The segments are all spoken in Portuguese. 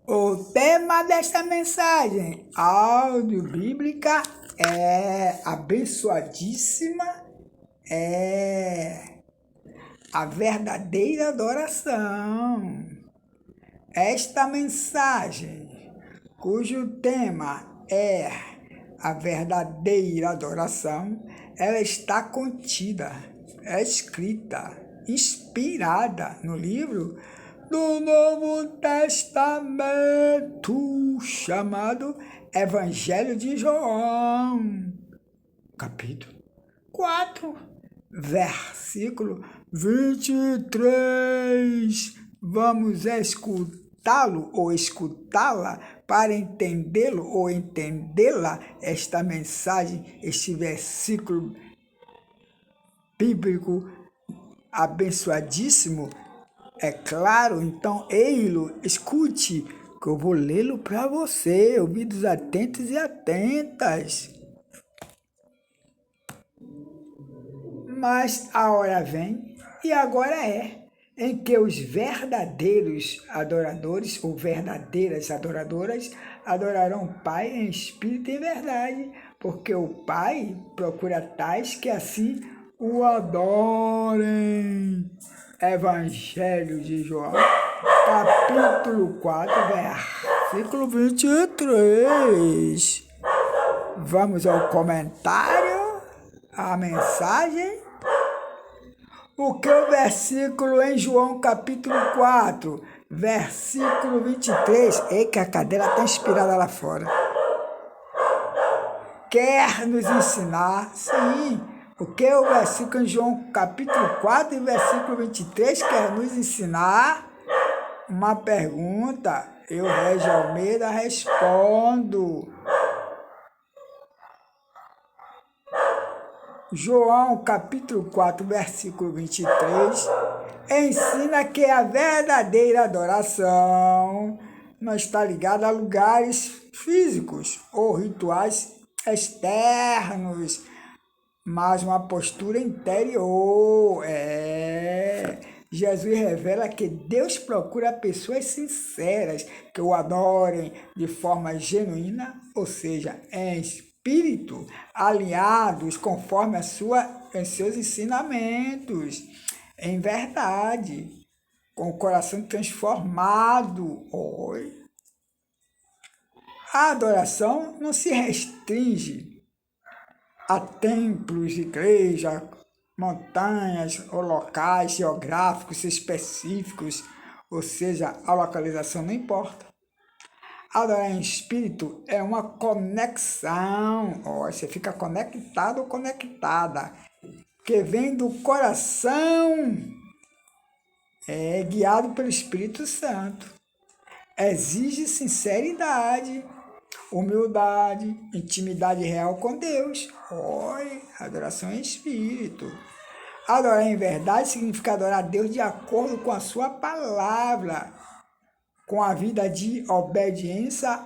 O tema desta mensagem audiobíblica é abençoadíssima, é a verdadeira adoração. Esta mensagem, cujo tema é a verdadeira adoração, ela está contida, é escrita, inspirada no livro do Novo Testamento, chamado Evangelho de João, capítulo 4, versículo 23. Vamos escutá-lo ou escutá-la para entendê-lo ou entendê-la, esta mensagem, este versículo bíblico abençoadíssimo. É claro, então, ei-lo, escute, que eu vou lê-lo para você, ouvidos atentos e atentas. Mas a hora vem, e agora é, em que os verdadeiros adoradores ou verdadeiras adoradoras adorarão o Pai em espírito e em verdade, porque o Pai procura tais que assim o adorem. Evangelho de João, capítulo 4, versículo 23. Vamos ao comentário, a mensagem. O que o versículo em João, capítulo 4, versículo 23, ei, que a cadeira está inspirada lá fora, quer nos ensinar, sim. O que o versículo em João capítulo 4 e versículo 23 quer nos ensinar? Uma pergunta. Eu, Régio Almeida, respondo. João capítulo 4, versículo 23 ensina que a verdadeira adoração não está ligada a lugares físicos ou rituais externos, mas uma postura interior. Jesus revela que Deus procura pessoas sinceras que o adorem de forma genuína, ou seja, em espírito, alinhados conforme em seus ensinamentos, em verdade, com o coração transformado. A adoração não se restringe a templos, igrejas, montanhas ou locais geográficos específicos, ou seja, a localização não importa. Adorar em espírito é uma conexão, você fica conectado ou conectada, que vem do coração, guiado pelo Espírito Santo. Exige sinceridade, humildade, intimidade real com Deus. Adoração em espírito. Adorar em verdade significa adorar a Deus de acordo com a sua palavra, com a vida de obediência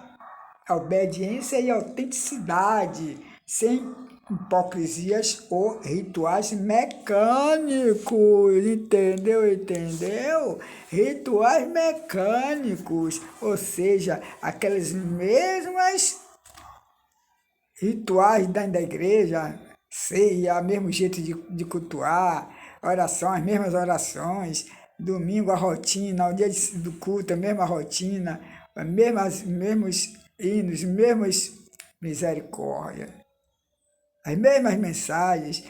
e autenticidade, sem hipocrisias ou rituais mecânicos, entendeu? Rituais mecânicos, ou seja, aquelas mesmas rituais da igreja, ceia, mesmo jeito de cultuar, oração, as mesmas orações, domingo a rotina, o dia do culto, a mesma rotina, mesmos hinos, mesmas misericórdia, as mesmas mensagens,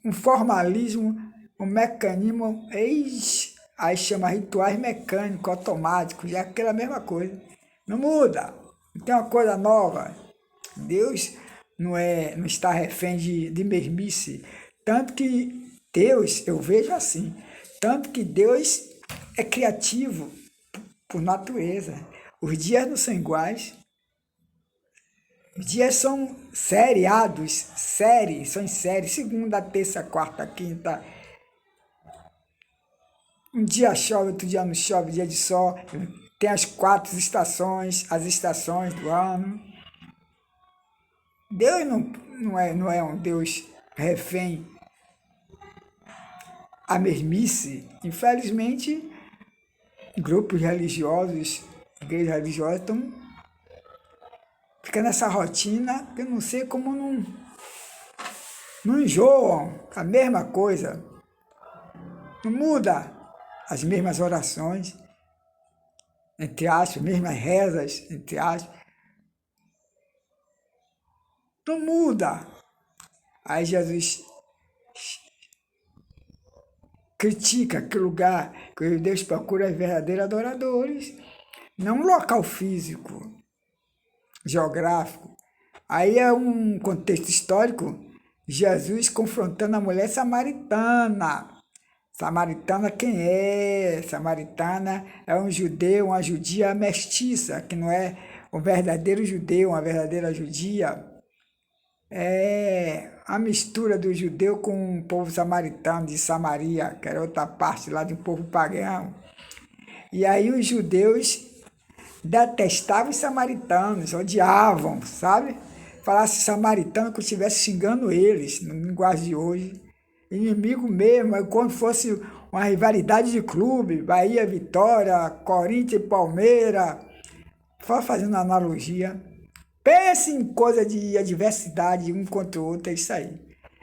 um formalismo, um mecanismo, aí chama rituais mecânicos, automáticos, é aquela mesma coisa, não muda, não tem uma coisa nova. Deus não está refém de mesmice, tanto que Deus, eu vejo assim, tanto que Deus é criativo por natureza. Os dias não são iguais. Os dias são seriados, são em série, segunda, terça, quarta, quinta. Um dia chove, outro dia não chove, dia de sol. Tem as 4 estações, as estações do ano. Deus não é um Deus refém à mesmice. Infelizmente, grupos religiosos igrejas religiosas estão ficando nessa rotina, que eu não sei como não enjoam a mesma coisa. Não muda as mesmas orações, entre aspas, mesmas rezas, entre aspas. Não muda. Aí Jesus critica que lugar que Deus procura os verdadeiros adoradores, não um local físico, geográfico. Aí é um contexto histórico, Jesus confrontando a mulher samaritana. Samaritana quem é? Samaritana é um judeu, uma judia mestiça, que não é um verdadeiro judeu, uma verdadeira judia. É a mistura do judeu com o povo samaritano de Samaria, que era outra parte lá de um povo pagão. E aí os judeus detestavam os samaritanos, odiavam, sabe? Falasse samaritano que eu estivesse xingando eles, no linguagem de hoje. Inimigo mesmo, é como se fosse uma rivalidade de clube, Bahia, Vitória, Corinthians e Palmeiras, só fazendo analogia. Pense em coisa de adversidade um contra o outro, é isso aí.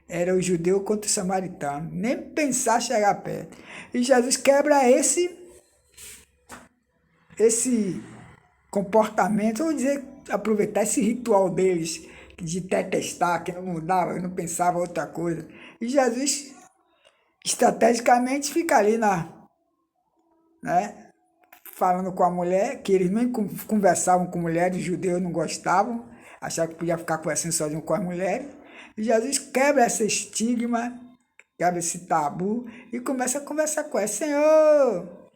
Era o judeu contra o samaritano, nem pensar chegar perto. E Jesus quebra esse comportamento, vamos dizer, aproveitar esse ritual deles, de detestar, que não mudava, não pensava outra coisa. E Jesus, estrategicamente, fica ali né, falando com a mulher, que eles nem conversavam com mulheres, os judeus não gostavam, achavam que podia ficar conversando sozinho com as mulheres. E Jesus quebra esse estigma, quebra esse tabu e começa a conversar com ela. Senhor,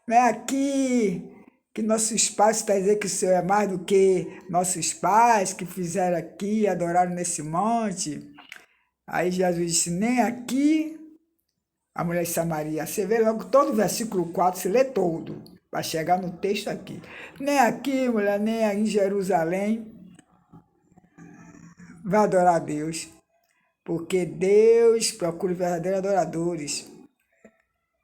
vem aqui, que nossos pais, está dizendo que o Senhor é mais do que nossos pais que fizeram aqui, adoraram nesse monte. Aí Jesus disse, nem aqui, a mulher de Samaria. Você vê logo todo o versículo 4, você lê todo, vai chegar no texto aqui. Nem aqui, mulher, nem em Jerusalém, vai adorar a Deus. Porque Deus procura verdadeiros adoradores,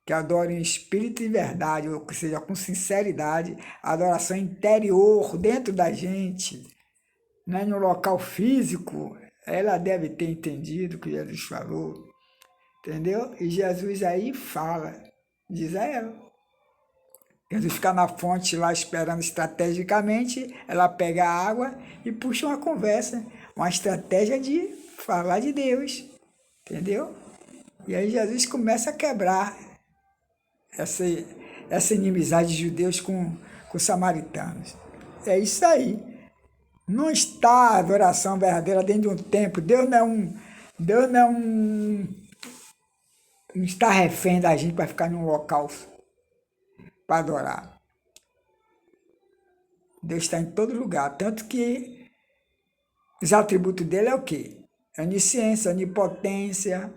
que adorem em espírito e verdade, ou seja, com sinceridade, adoração interior, dentro da gente, não é no local físico. Ela deve ter entendido o que Jesus falou, entendeu? E Jesus aí fala, diz a ela. Jesus fica na fonte lá esperando estrategicamente, ela pega a água e puxa uma conversa, uma estratégia de falar de Deus, entendeu? E aí Jesus começa a quebrar essa inimizade de judeus com samaritanos. É isso aí. Não está a adoração verdadeira dentro de um templo. Deus não está refém da gente para ficar num local para adorar. Deus está em todo lugar. Tanto que os atributos dele é o quê? Onisciência, onipotência,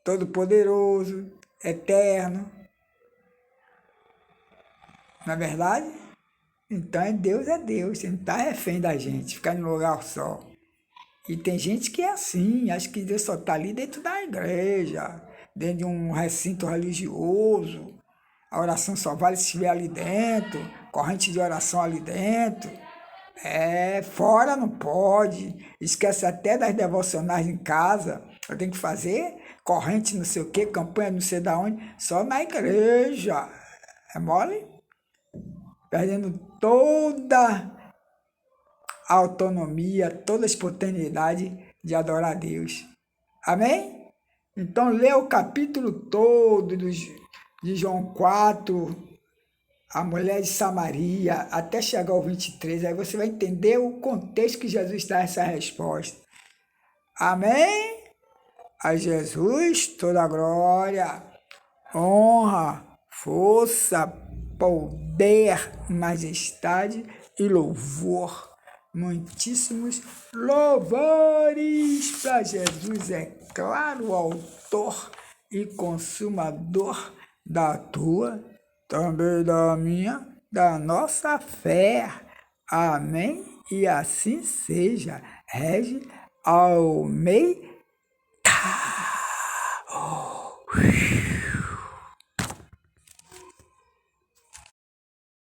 todo-poderoso, eterno. Não é verdade? Então é Deus, você não está refém da gente, ficar em um lugar só. E tem gente que é assim, acha que Deus só está ali dentro da igreja, dentro de um recinto religioso. A oração só vale se estiver ali dentro, corrente de oração ali dentro. Fora não pode, esquece até das devocionais em casa. Eu tenho que fazer corrente não sei o que, campanha não sei da onde, só na igreja. É mole? Perdendo toda a autonomia, toda a espontaneidade de adorar a Deus. Amém? Então, lê o capítulo todo de João 4, a mulher de Samaria, até chegar ao 23, aí você vai entender o contexto que Jesus dá essa resposta. Amém? A Jesus toda a glória, honra, força, poder, majestade e louvor. Muitíssimos louvores para Jesus, é claro, autor e consumador da tua, também da minha, da nossa fé. Amém? E assim seja. Rege Almeida.